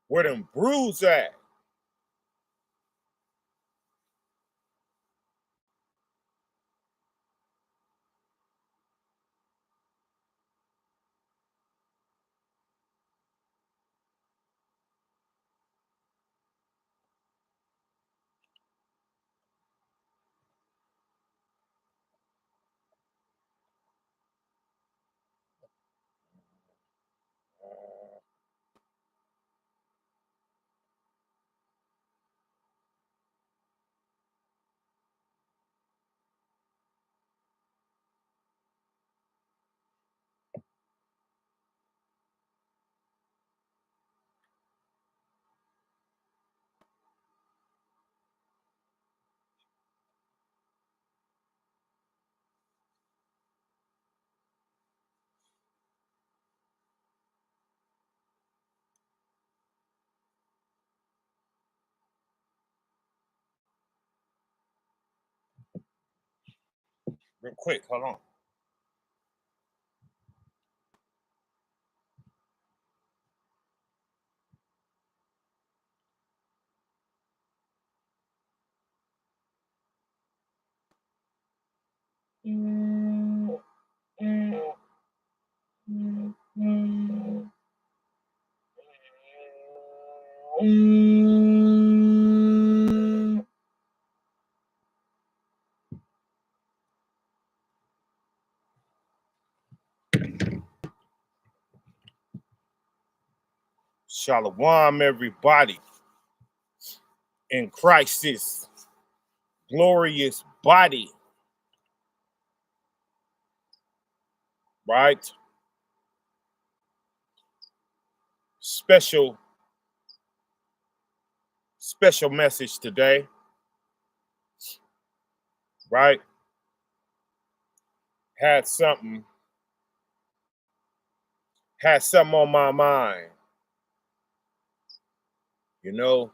Where them brews at? Real quick, hold on. Shalom, everybody, in Christ's glorious body, right? Special message today, right? Had something on my mind, you know.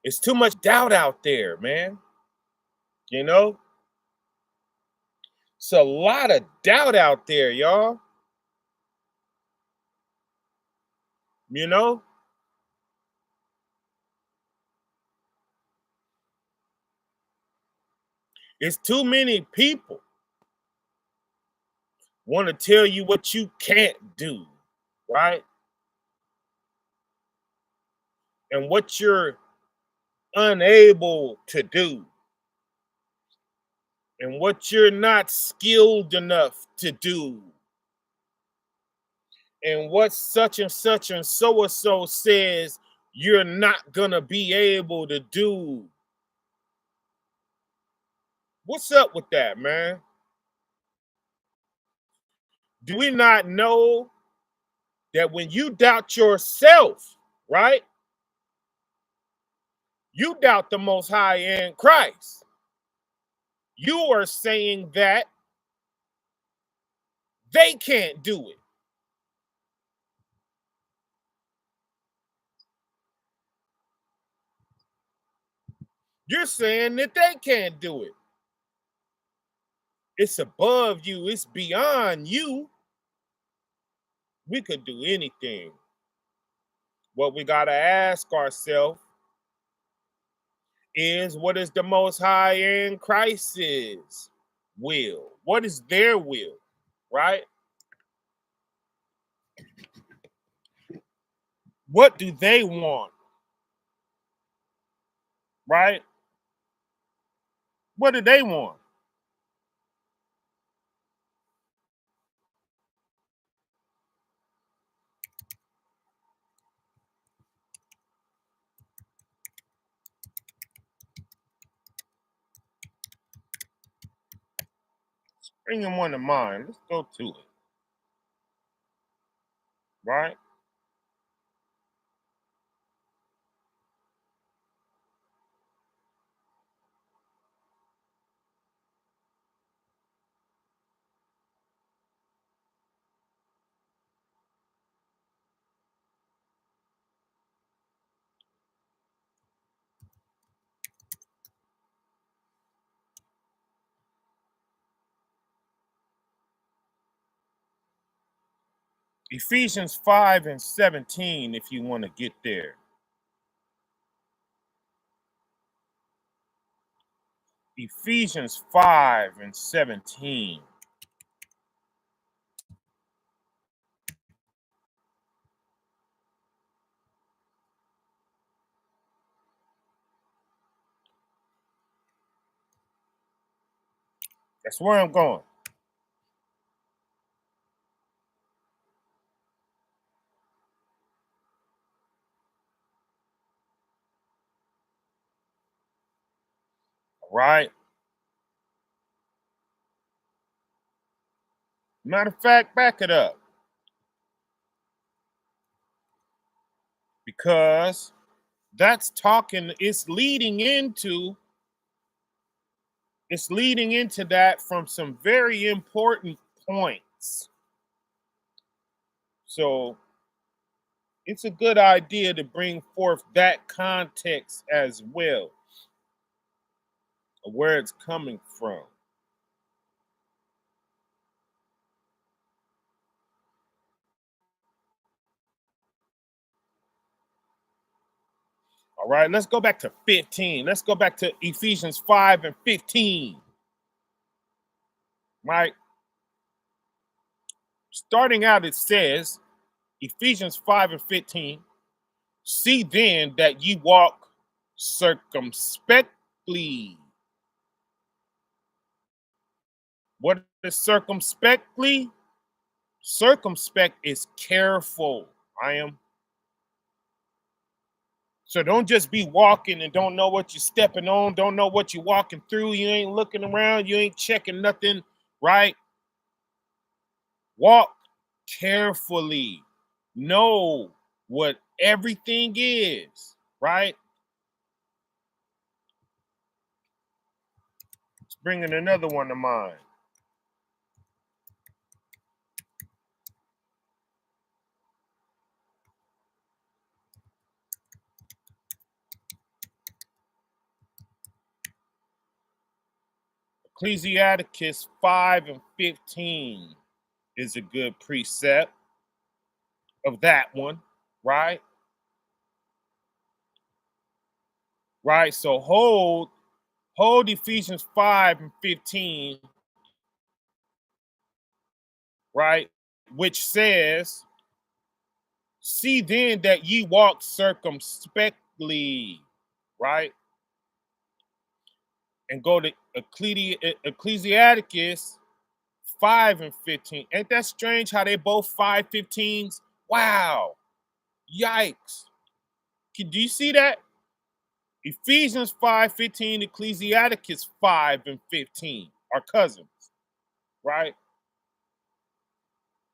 It's too much doubt out there, man. You know, it's a lot of doubt out there, y'all. You know, it's too many people want to tell you what you can't do, right? And what you're unable to do, and what you're not skilled enough to do, and what such and so says you're not gonna be able to do. What's up with that, man? Do we not know that when you doubt yourself, right? You doubt the Most High in Christ. You are saying that they can't do it. You're saying that they can't do it. It's above you. It's beyond you. We could do anything. What we got to ask ourselves is, what is the Most High in Christ's will? What is their will, right? What do they want, right? What do they want? Bringing one to mind. Let's go to it, right? Ephesians 5 and 17, if you want to get there. Ephesians 5 and 17. That's where I'm going. All right. Matter of fact, back it up. Because that's talking, it's leading into that from some very important points. So it's a good idea to bring forth that context as well of where it's coming from. All right, let's go back to 15. Let's go back to Ephesians 5 and 15. Right? Starting out, it says, Ephesians 5 and 15, see then that ye walk circumspectly. What is circumspectly? Circumspect is careful. I am. So don't just be walking and don't know what you're stepping on, don't know what you're walking through. You ain't looking around, you ain't checking nothing, right? Walk carefully. Know what everything is, right? It's bringing another one to mind. Ecclesiasticus 5 and 15 is a good precept of that one, right? Right. So hold Ephesians 5 and 15, right? Which says, see then that ye walk circumspectly, right? And go to Ecclesiasticus 5 and 15. Ain't that strange how they both 5:15s? Wow. Yikes. Do you see that? Ephesians 5:15, Ecclesiasticus 5 and 15 are cousins, right?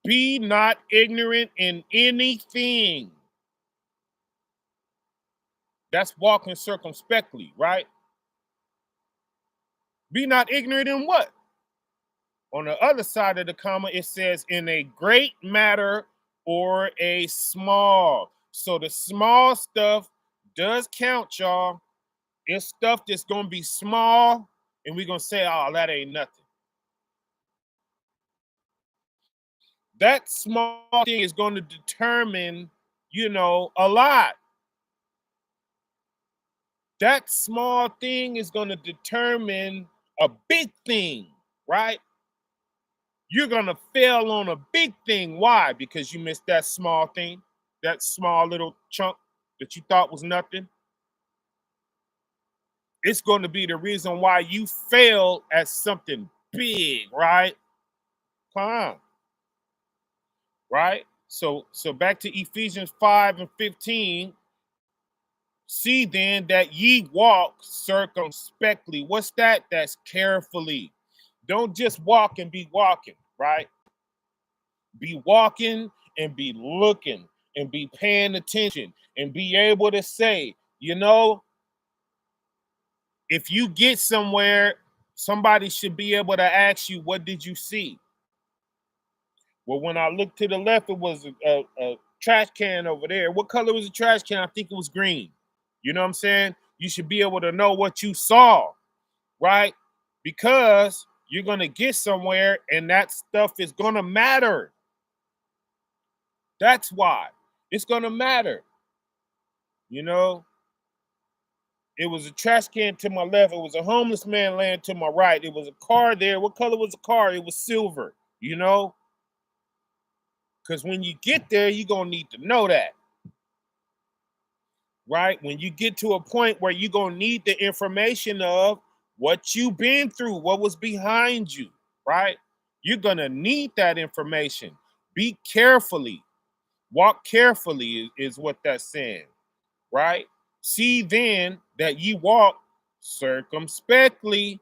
Be not ignorant in anything. That's walking circumspectly, right? Be not ignorant in what? On the other side of the comma, it says in a great matter or a small. So the small stuff does count, y'all. It's stuff that's going to be small, and we're going to say, oh, that ain't nothing. That small thing is going to determine, a lot. That small thing is going to determine a big thing, right? You're going to fail on a big thing. Why? Because you missed that small thing, that small little chunk that you thought was nothing. It's going to be the reason why you fail at something big, right? Come on. Right? So back to Ephesians 5 and 15. See then that ye walk circumspectly. What's that? That's carefully. Don't just walk and be walking, right? Be walking and be looking and be paying attention and be able to say, if you get somewhere, somebody should be able to ask you, what did you see? Well, when I looked to the left, it was a trash can over there. What color was the trash can? I think it was green. You know what I'm saying? You should be able to know what you saw, right? Because you're going to get somewhere and that stuff is going to matter. That's why. It's going to matter. You know, it was a trash can to my left. It was a homeless man laying to my right. It was a car there. What color was the car? It was silver, you know? Because when you get there, you're going to need to know that. Right? When you get to a point where you're going to need the information of what you've been through, what was behind you, right? You're going to need that information. Be carefully. Walk carefully is what that's saying, right? See then that ye walk circumspectly.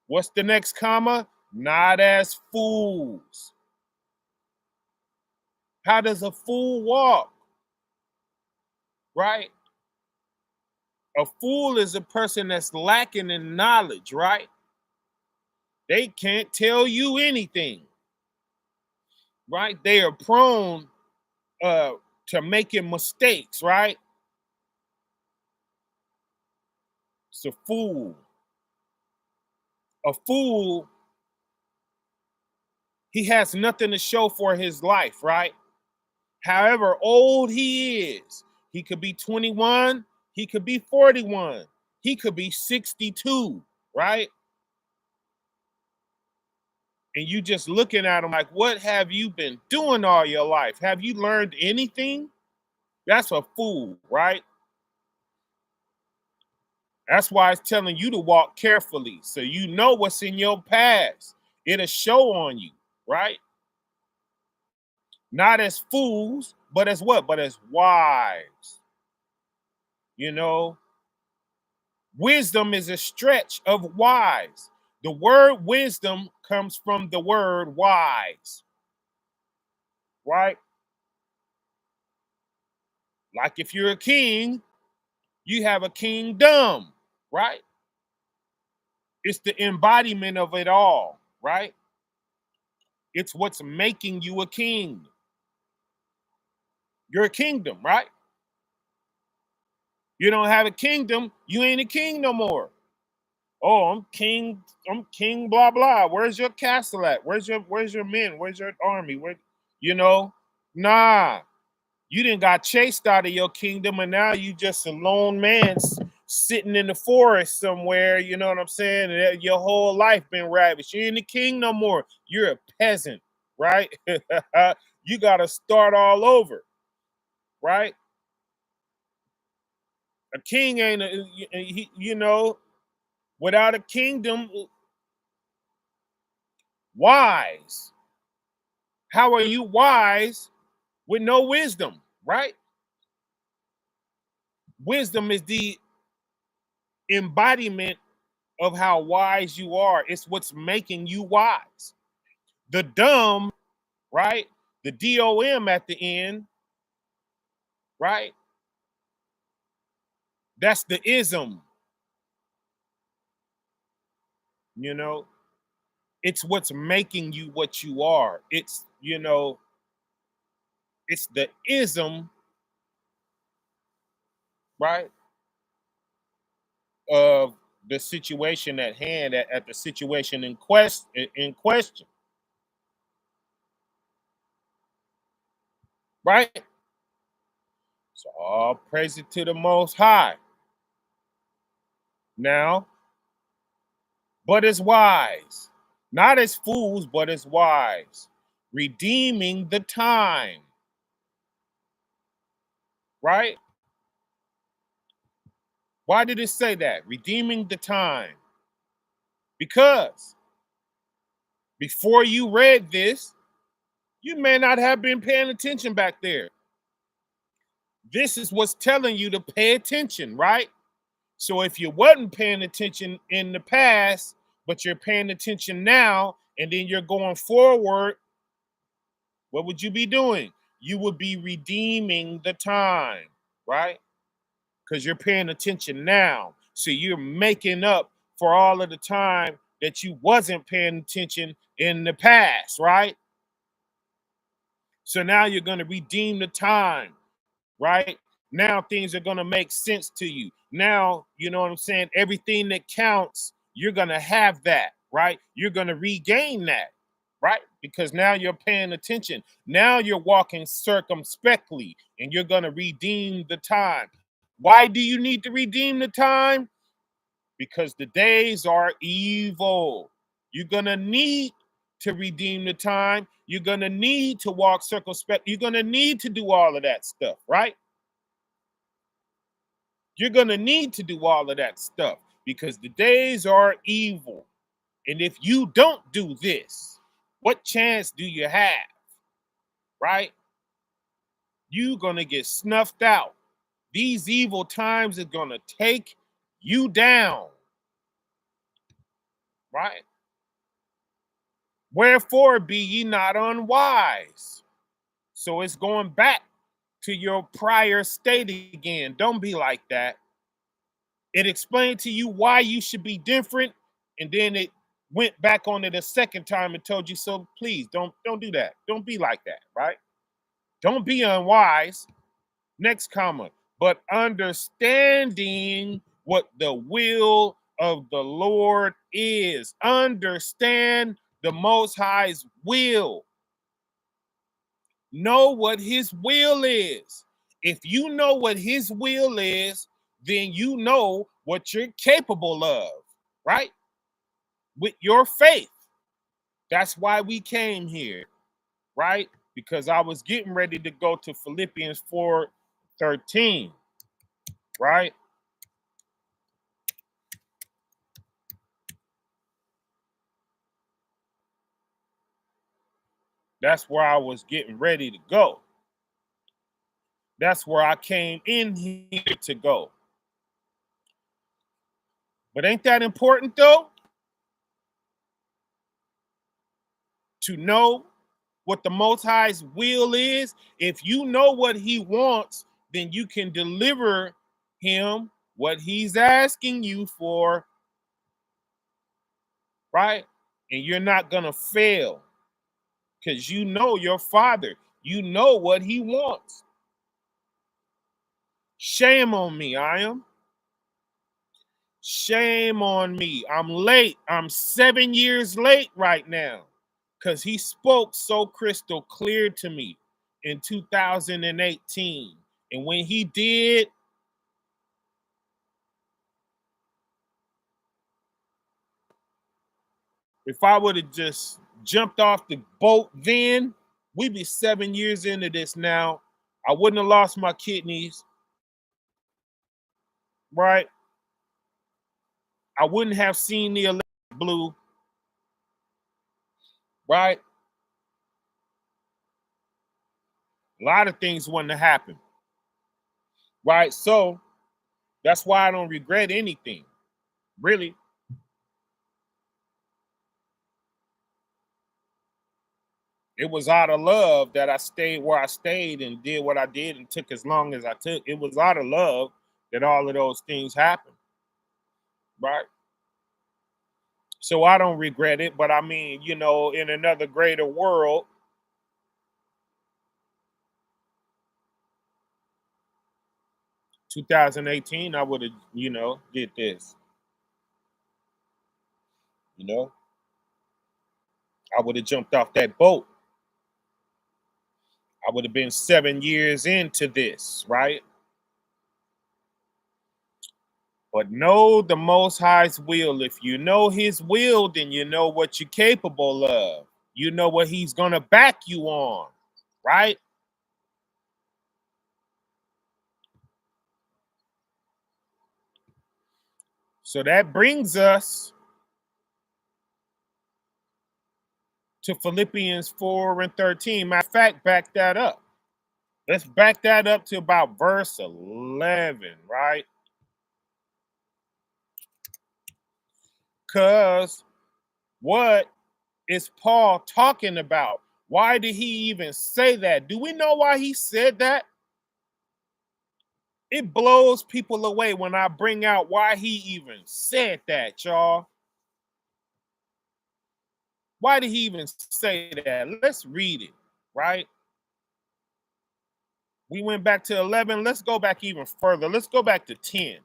What's the next comma? Not as fools. How does a fool walk? Right? A fool is a person that's lacking in knowledge, right? They can't tell you anything, right? They are prone to making mistakes, right? It's a fool. A fool, he has nothing to show for his life, right? However old he is, he could be 21, he could be 41, he could be 62, right? And you just looking at him like, what have you been doing all your life? Have you learned anything? That's a fool, right? That's why it's telling you to walk carefully so you know what's in your past. It'll show on you, right? Not as fools, but as what? But as wise. You know, wisdom is a stretch of wise. The word wisdom comes from the word wise, right? Like if you're a king, you have a kingdom, right? It's the embodiment of it all, right? It's what's making you a king. You're a kingdom, right? You don't have a kingdom, you ain't a king no more. Oh, I'm king, blah blah. Where's your castle at? Where's your men? Where's your army? Where, you know? Nah. You didn't got chased out of your kingdom, and now you just a lone man sitting in the forest somewhere. You know what I'm saying? And your whole life been ravished. You ain't the king no more. You're a peasant, right? You got to start all over, right? A king ain't you know, without a kingdom. Wise. How are you wise with no wisdom, right? Wisdom is the embodiment of how wise you are. It's what's making you wise. The dumb, right? The DOM at the end, right? That's the ism, you know? It's what's making you what you are. It's, you know, it's the ism, right? Of the situation at hand, at the situation in question, right? So all praise it to the Most High. Now, but as wise, not as fools, but as wise, redeeming the time, right? Why did it say that? Redeeming the time. Because before you read this, you may not have been paying attention back there. This is what's telling you to pay attention, right? So if you wasn't paying attention in the past, but you're paying attention now, and then you're going forward, what would you be doing? You would be redeeming the time, right? Because you're paying attention now. So you're making up for all of the time that you wasn't paying attention in the past, right? So now you're going to redeem the time, right? Now things are going to make sense to you. Now, you know what I'm saying? Everything that counts, you're going to have that, right? You're going to regain that. right? Because now you're paying attention. Now you're walking circumspectly and you're going to redeem the time. Why do you need to redeem the time? Because the days are evil. You're going to need to redeem the time. You're going to need to walk circumspect. You're going to need to do all of that stuff, right? You're going to need to do all of that stuff because the days are evil. And if you don't do this, what chance do you have, right? You're going to get snuffed out. These evil times are going to take you down, right? Wherefore be ye not unwise. So it's going back to your prior state again. Don't be like that. It explained to you why you should be different, and then it went back on it a second time and told you so. Please don't do that. Don't be like that, right? Don't be unwise. Next comma, but understanding what the will of the Lord is. Understand the Most High's will. Know what his will is. If you know what his will is, then you know what you're capable of, right? With your faith. That's why we came here, right? Because I was getting ready to go to Philippians 4:13, right? That's where I was getting ready to go. That's where I came in here to go. But ain't that important though? To know what the Most High's will is. If you know what he wants, then you can deliver him what he's asking you for, right? And you're not going to fail because you know your father. You know what he wants. Shame on me, I am. Shame on me. I'm late. I'm 7 years late right now because he spoke so crystal clear to me in 2018. And when he did, if I would have just jumped off the boat then, we'd be 7 years into this now. I wouldn't have lost my kidneys, right? I wouldn't have seen the electric blue, right? A lot of things wouldn't have happened, right? So that's why I don't regret anything, really. It was out of love that I stayed where I stayed and did what I did and took as long as I took. It was out of love that all of those things happened, right? So I don't regret it, but I mean, you know, in another greater world, 2018, I would have, you know, did this. You know, I would have jumped off that boat. I would have been 7 years into this, right? But know the Most High's will. If you know his will, then you know what you're capable of. You know what he's going to back you on, right? So that brings us to Philippians 4:13. Matter of fact, back that up. Let's back that up to about verse 11, right? Because what is Paul talking about? Why did he even say that? Do we know why he said that? It blows people away when I bring out why he even said that, y'all. Why did he even say that? Let's read it, right? We went back to 11. Let's go back even further. Let's go back to 10.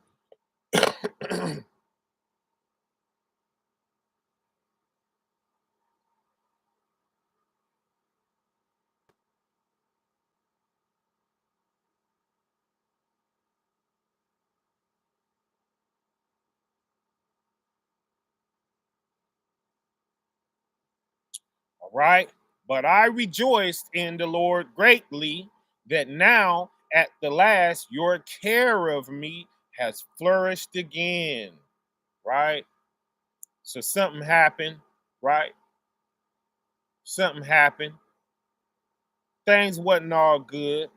All right. But I rejoiced in the Lord greatly that now at the last your care of me has flourished again. Right. So something happened. Right. Something happened. Things wasn't all good.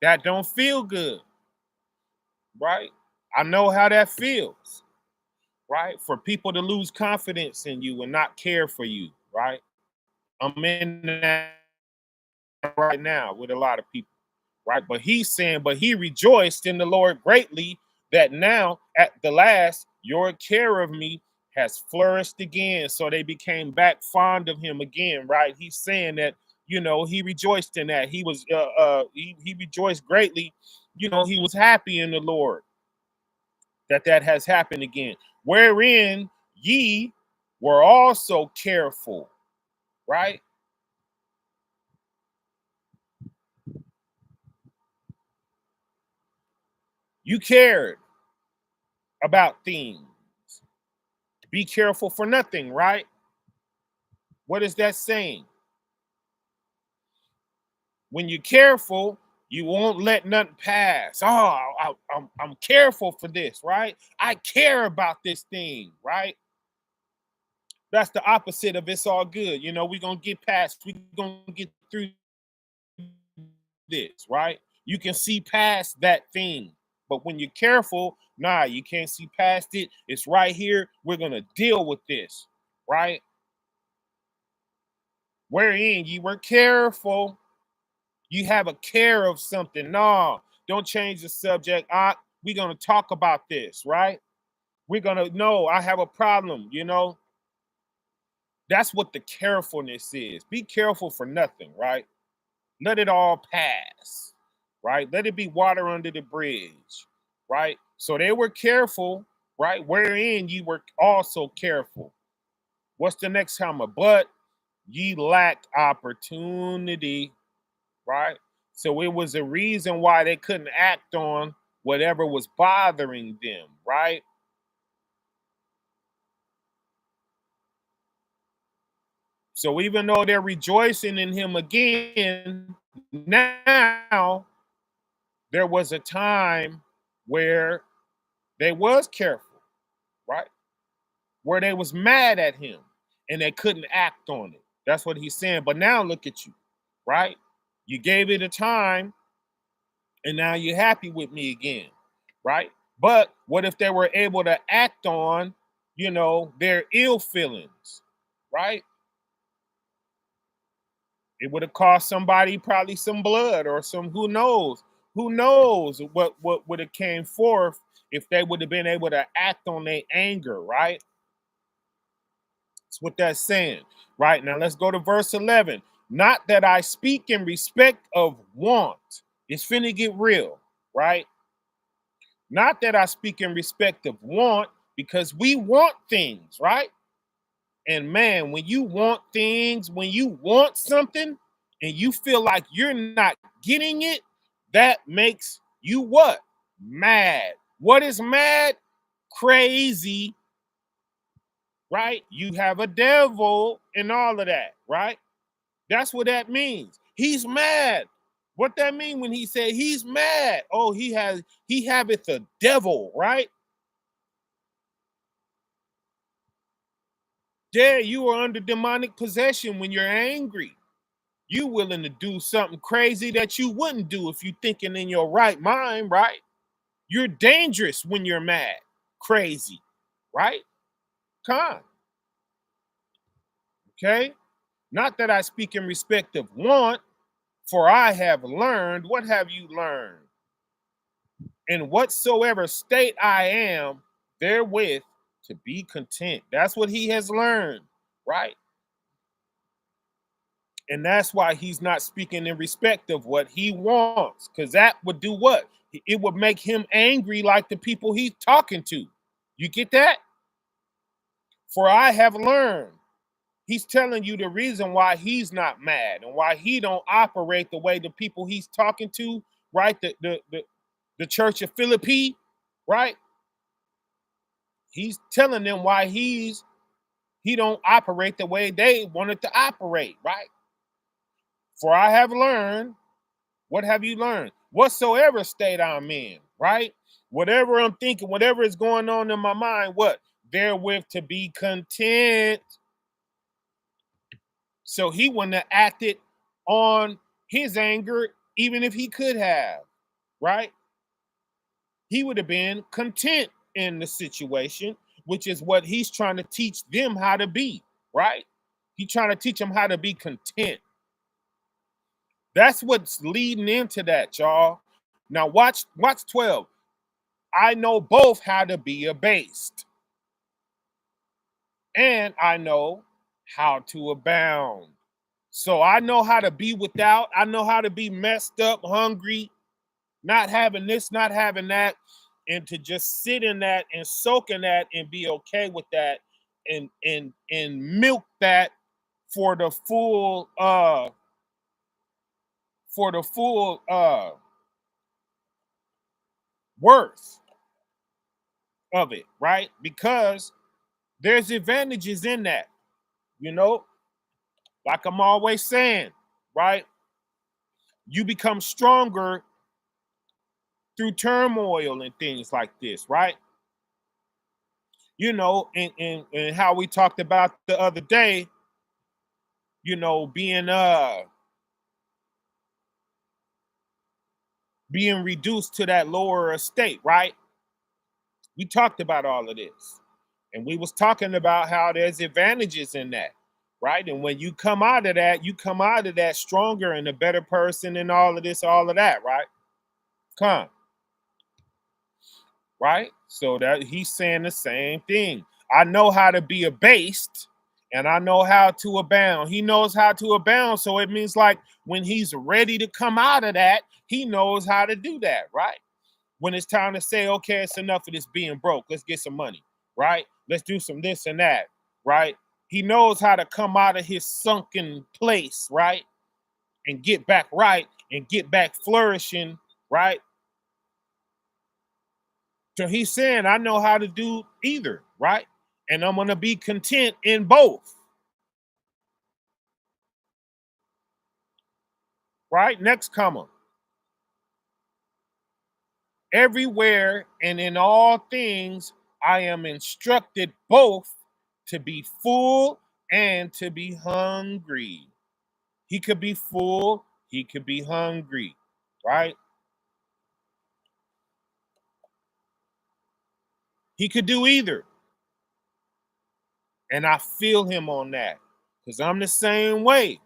That don't feel good. Right. I know how that feels. Right. For people to lose confidence in you and not care for you. Right. I'm in that right now with a lot of people, right? But he's saying, but he rejoiced in the Lord greatly that now at the last your care of me has flourished again. So they became back fond of him again, right? He's saying that, he rejoiced in that. He rejoiced greatly, he was happy in the Lord that has happened again. Wherein ye were also careful, right? You cared about things. Be careful for nothing, right? What is that saying? When you're careful, you won't let nothing pass. Oh, I'm careful for this, right? I care about this thing, right? That's the opposite of it's all good. We're going to get past, we're going to get through this, right? You can see past that thing. But when you're careful, nah, you can't see past it. It's right here. We're going to deal with this, right? Wherein you were careful. You have a care of something. No, don't change the subject. We're going to talk about this, right? We're going to know I have a problem. That's what the carefulness is. Be careful for nothing, right? Let it all pass, right? Let it be water under the bridge, right? So they were careful, right? Wherein ye were also careful. What's the next comma? But ye lacked opportunity, right? So it was a reason why they couldn't act on whatever was bothering them, right? So even though they're rejoicing in him again, now there was a time where they was careful, right? Where they was mad at him and they couldn't act on it. That's what he's saying. But now look at you, right? You gave it a time and now you're happy with me again, right? But what if they were able to act on, their ill feelings, right? It would have cost somebody probably some blood or some who knows what would have came forth if they would have been able to act on their anger, right? That's what that's saying, right? Now let's go to verse 11. Not that I speak in respect of want. It's finna get real, right? Not that I speak in respect of want, because we want things, right? And man, when you want things, when you want something and you feel like you're not getting it, that makes you what? Mad. What is mad? Crazy, right? You have a devil and all of that, right? That's what that means. He's mad. What that mean when he said he's mad? Oh, he haveth a devil, right? Yeah, you are under demonic possession when you're angry. You willing to do something crazy that you wouldn't do if you thinking in your right mind, right? You're dangerous when you're mad, crazy, right? Con, okay? Not that I speak in respect of want, for I have learned. What have you learned? In whatsoever state I am, therewith to be content. That's what he has learned, right? And that's why he's not speaking in respect of what he wants, because that would do what? It would make him angry like the people he's talking to. You get that? For I have learned. He's telling you the reason why he's not mad and why he don't operate the way the people he's talking to, right? The church of Philippi, right? He's telling them why he's He don't operate the way they wanted to operate, right? For I have learned, what have you learned? Whatsoever state I'm in, right? Whatever I'm thinking, whatever is going on in my mind, what? Therewith to be content. So he wouldn't have acted on his anger, even if he could have, right? He would have been content in the situation, which is what he's trying to teach them how to be, right? He's trying to teach them how to be content. That's what's leading into that, y'all. Now watch 12. I know both how to be abased, and I know how to abound. So I know how to be without, I know how to be messed up, hungry, not having this, not having that, and to just sit in that and soak in that and be okay with that and milk that for the full worth of it, right? Because there's advantages in that, you know, like I'm always saying, right? You become stronger through turmoil and things like this, right? You know, and how we talked about the other day, you know, being reduced to that lower estate, right? We talked about all of this. And we was talking about how there's advantages in that, right? And when you come out of that, you come out of that stronger and a better person and all of this, all of that, right? Come, right? So that he's saying the same thing. I know how to be abased and I know how to abound. He knows how to abound. So it means like when he's ready to come out of that, he knows how to do that, right? When it's time to say, okay, it's enough of this being broke. Let's get some money, right? Let's do some this and that, right? He knows how to come out of his sunken place, right? And get back right and get back flourishing, right? So he's saying, I know how to do either, right? And I'm going to be content in both, right? Next comma. Everywhere and in all things, I am instructed both to be full and to be hungry. He could be full, he could be hungry, right? He could do either. And I feel him on that because I'm the same way,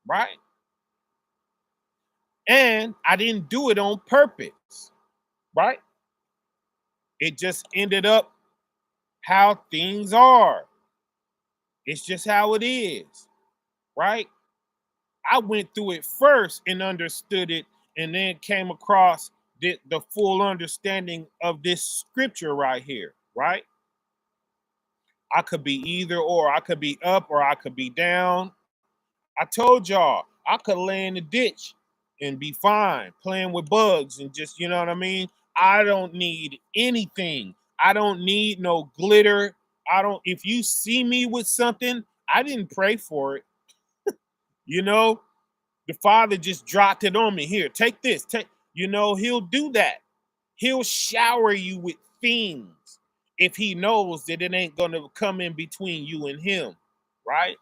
right? And I didn't do it on purpose, right? It just ended up how things are. It's just how it is, right? I went through it first and understood it, and then came across the full understanding of this scripture right here, right? I could be either or. I could be up or I could be down. I told y'all I could lay in the ditch and be fine playing with bugs and just, you know what I mean? I don't need anything. I don't need no glitter. I don't, if you see me with something, I didn't pray for it. You know, the Father just dropped it on me. Here, take this. Take, you know, he'll do that. He'll shower you with things if he knows that it ain't gonna come in between you and him, right?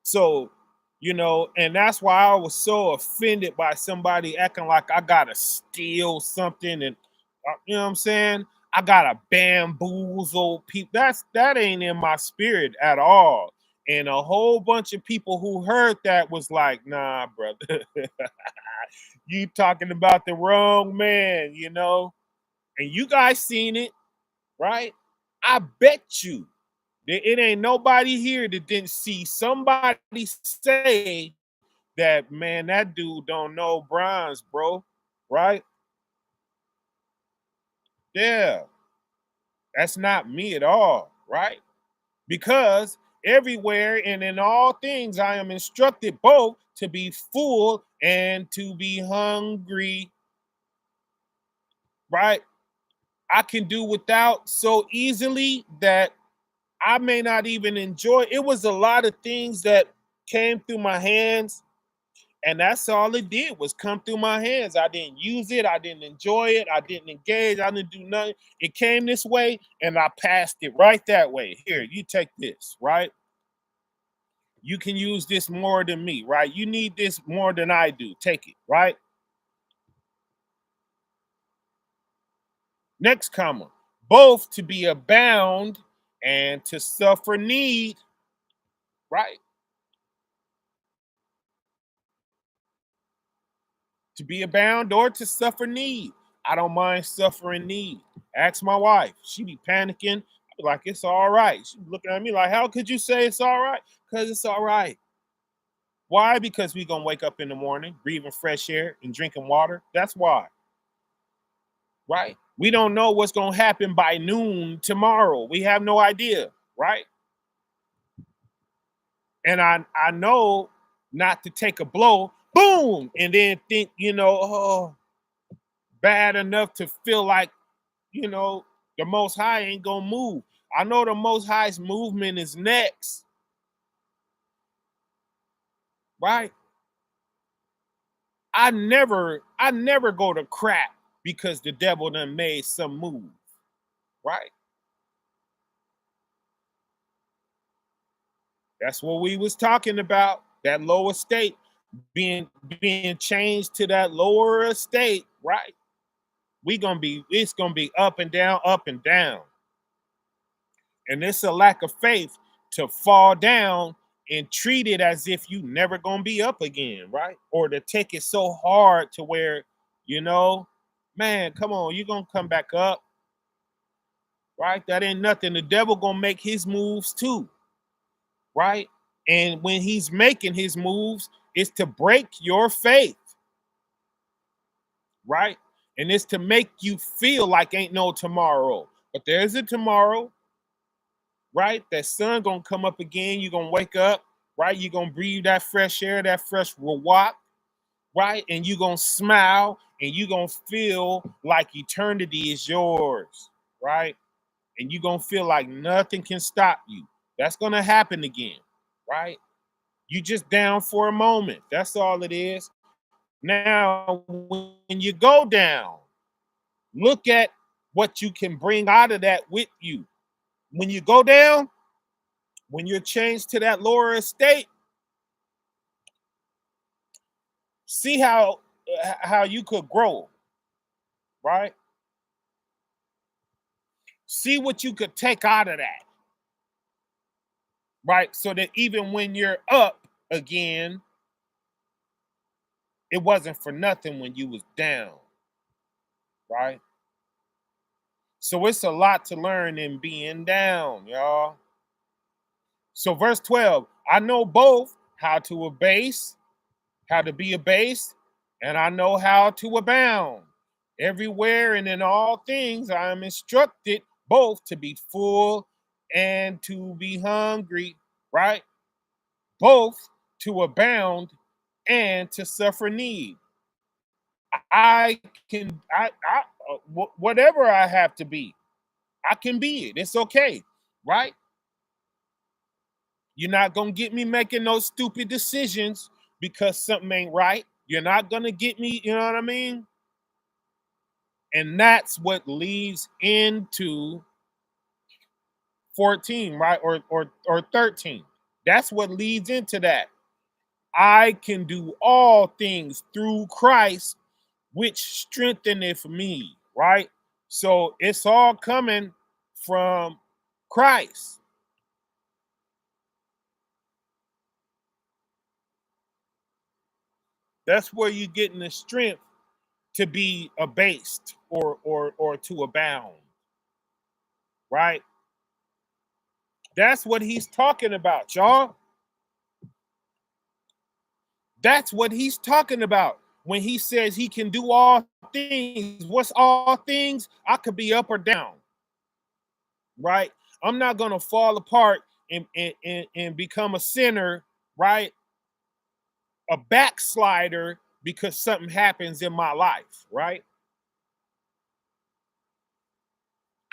So, you know, and that's why I was so offended by somebody acting like I gotta steal something and you know what I'm saying? I gotta bamboozle people. That ain't in my spirit at all. And a whole bunch of people who heard that was like, nah, brother, you talking about the wrong man, you know? And you guys seen it, right? I bet you it ain't nobody here that didn't see somebody say that, man, that dude don't know bronze, bro. Right? Yeah, that's not me at all, right? Because everywhere and in all things I am instructed both to be full and to be hungry, right? I can do without so easily that I may not even enjoy. It was a lot of things that came through my hands, and that's all it did was come through my hands. I didn't use it, I didn't enjoy it, I didn't engage, I didn't do nothing. It came this way, and I passed it right that way. Here, you take this, right? You can use this more than me, right? You need this more than I do. Take it, right? Next comma, both to be abound and to suffer need, right? To be abound or to suffer need. I don't mind suffering need. Ask my wife. She be panicking. I be like, it's all right. She be looking at me like, how could you say it's all right? Because it's all right. Why? Because we gonna wake up in the morning, breathing fresh air and drinking water. That's why, right? We don't know what's gonna happen by noon tomorrow. We have no idea, right? And I know not to take a blow, boom, and then think, oh, bad enough to feel like, the Most High ain't gonna move. I know the Most High's movement is next, right? I never go to crap because the devil done made some move, right? That's what we was talking about. That lower state being changed to that lower estate, right? It's gonna be up and down, up and down. And it's a lack of faith to fall down and treat it as if you never gonna be up again, right? Or to take it so hard to where, you know, man, come on, you gonna come back up, right? That ain't nothing. The devil gonna make his moves too, right? And when he's making his moves, it's to break your faith, right? And it's to make you feel like ain't no tomorrow. But there's a tomorrow, right? That sun gonna come up again. You're gonna wake up, right? You're gonna breathe that fresh air, that fresh ruach, right? And you're gonna smile and you're gonna feel like eternity is yours, right? And you're gonna feel like nothing can stop you. That's gonna happen again, right? You just down for a moment. That's all it is. Now, when you go down, look at what you can bring out of that with you. When you go down, when you're changed to that lower estate, see how you could grow, right? See what you could take out of that, right? So that even when you're up again, it wasn't for nothing when you was down, right? So it's a lot to learn in being down, y'all. So verse 12, I know both how to abase, how to be abased, and I know how to abound. Everywhere and in all things, I am instructed both to be full and to be hungry, right? Both to abound and to suffer need. I can, whatever I have to be, I can be it. It's okay, right? You're not gonna get me making those stupid decisions because something ain't right. You're not gonna get me, you know what I mean? And that's what leads into 14, right? Or 13. That's what leads into that. I can do all things through Christ, which strengtheneth me, right? So it's all coming from Christ. That's where you're getting the strength to be abased or to abound, right? That's what he's talking about, y'all. That's what he's talking about when he says he can do all things. What's all things? I could be up or down, right? I'm not gonna fall apart and become a sinner, right? A backslider because something happens in my life, right?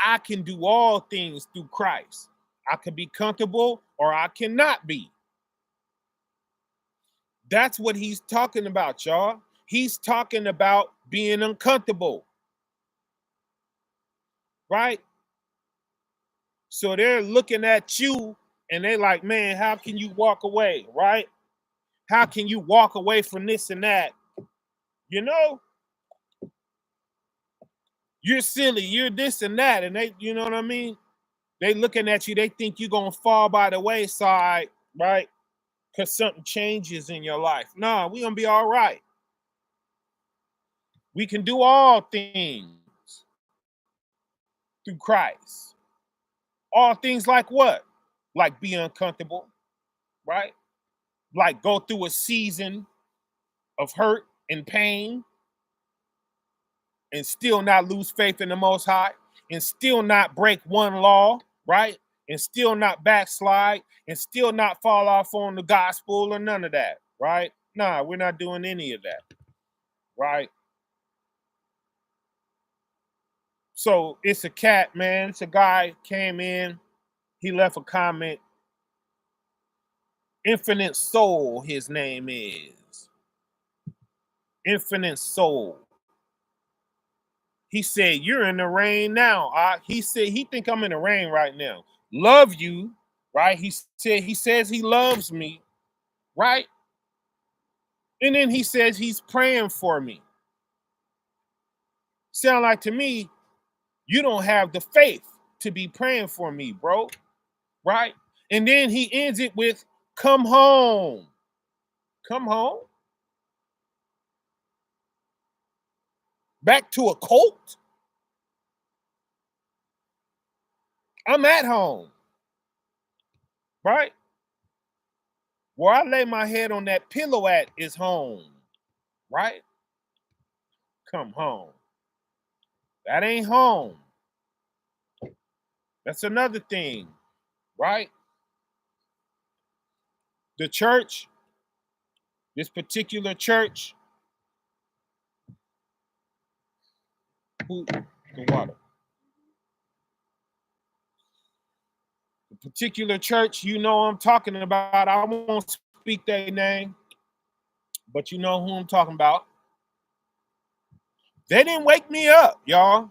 I can do all things through Christ. I could be comfortable or I cannot be. That's what he's talking about, y'all. He's talking about being uncomfortable, right? So they're looking at you and they're like, man, how can you walk away, right? How can you walk away from this and that? You know, you're silly, you're this and that. And they, you know what I mean? They looking at you, they think you're going to fall by the wayside, right? Because something changes in your life. No, we're going to be all right. We can do all things through Christ. All things like what? Like be uncomfortable, right? Like go through a season of hurt and pain and still not lose faith in the Most High and still not break one law, right? And still not backslide and still not fall off on the gospel or none of that, right? Nah, we're not doing any of that, right? So it's a cat, man. It's a guy came in. He left a comment. Infinite Soul, his name is. Infinite Soul. He said, you're in the rain now. He said, he think I'm in the rain right now. Love you, right? He says he loves me, right? And then he says he's praying for me. Sound like to me, you don't have the faith to be praying for me, bro, right? And then he ends it with, come home. Come home? Back to a cult? I'm at home, right? Where I lay my head on that pillow at is home, right? Come home. That ain't home. That's another thing, right? The church, this particular church, the water. The particular church, you know I'm talking about. I won't speak their name, but you know who I'm talking about. They didn't wake me up, y'all.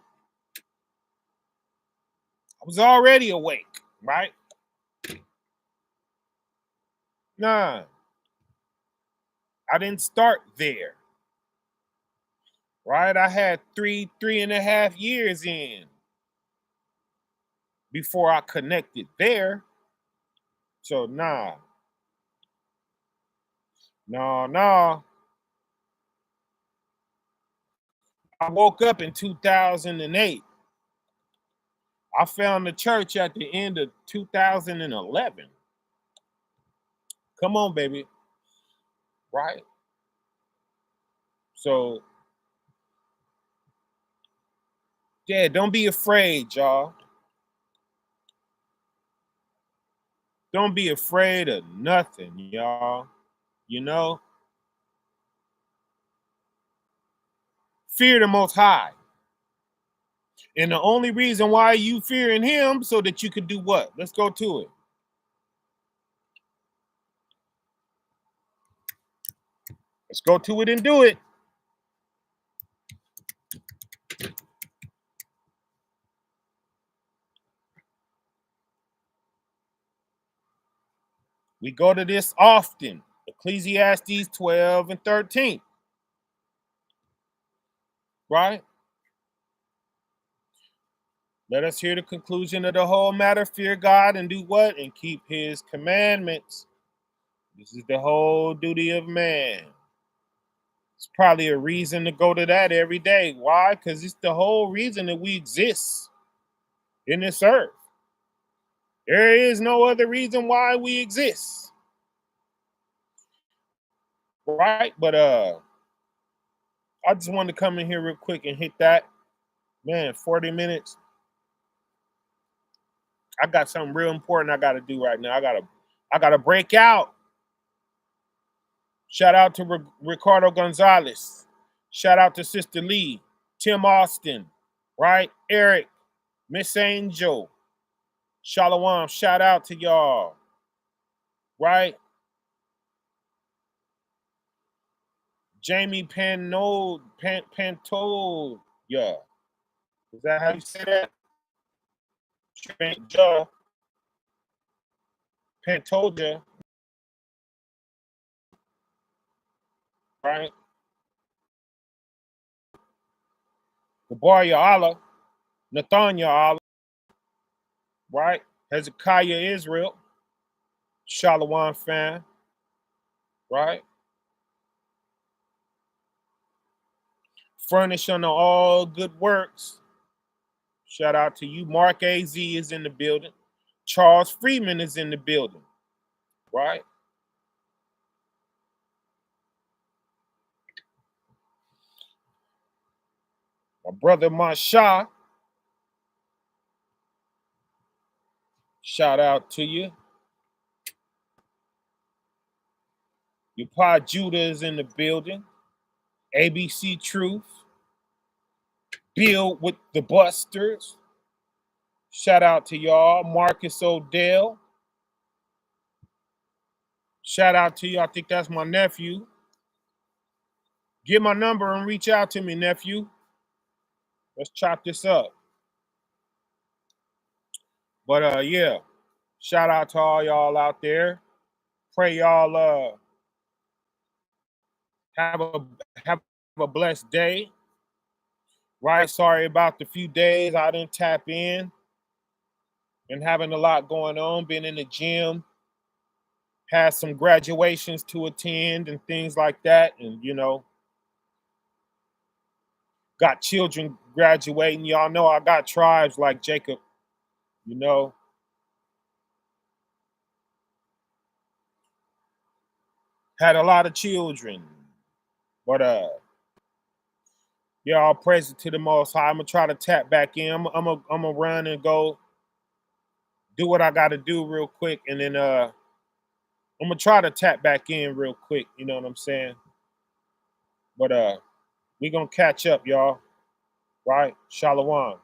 I was already awake, right? Nah, I didn't start there, right? I had 3.5 years in before I connected there. So nah. No. I woke up in 2008. I found the church at the end of 2011. Come on, baby. Right? So, yeah, don't be afraid, y'all. Don't be afraid of nothing, y'all. You know? Fear the Most High. And the only reason why you fearing him so that you could do what? Let's go to it. Let's go to it and do it. We go to this often. Ecclesiastes 12 and 13. Right? Let us hear the conclusion of the whole matter. Fear God and do what? And keep his commandments. This is the whole duty of man. It's probably a reason to go to that every day. Why? Because it's the whole reason that we exist in this earth. There is no other reason why we exist. Right? But I just wanted to come in here real quick and hit that. Man, 40 minutes. I got something real important I gotta do right now. I gotta break out. Shout out to Ricardo Gonzalez. Shout out to Sister Lee, Tim Austin, right? Eric, Miss Angel, Shalom, shout out to y'all. Right? Jamie Pantoja. Is that how you say that? Pantoja. Right? Gabaria Allah. Nathaniel Allah. Right? Hezekiah Israel. Shalom fan. Right? Furnish on all good works. Shout out to you. Mark AZ is in the building. Charles Freeman is in the building. Right? My brother Masha. Shout out to you. Your Pa Judah is in the building. ABC Truth. Bill with the Busters. Shout out to y'all. Marcus Odell. Shout out to you. I think that's my nephew. Get my number and reach out to me, nephew. Let's chop this up. But yeah. Shout out to all y'all out there. Pray y'all have a blessed day. Right? Sorry about the few days I didn't tap in. And having a lot going on, been in the gym, had some graduations to attend and things like that. And, you know, got children graduating. Y'all know I got tribes like Jacob, you know. Had a lot of children. But yeah, all praise to the Most High. I'm gonna try to tap back in. I'm gonna run and go do what I gotta do real quick, and then I'm gonna try to tap back in real quick, you know what I'm saying? But we gonna catch up, y'all. Right? Shalom.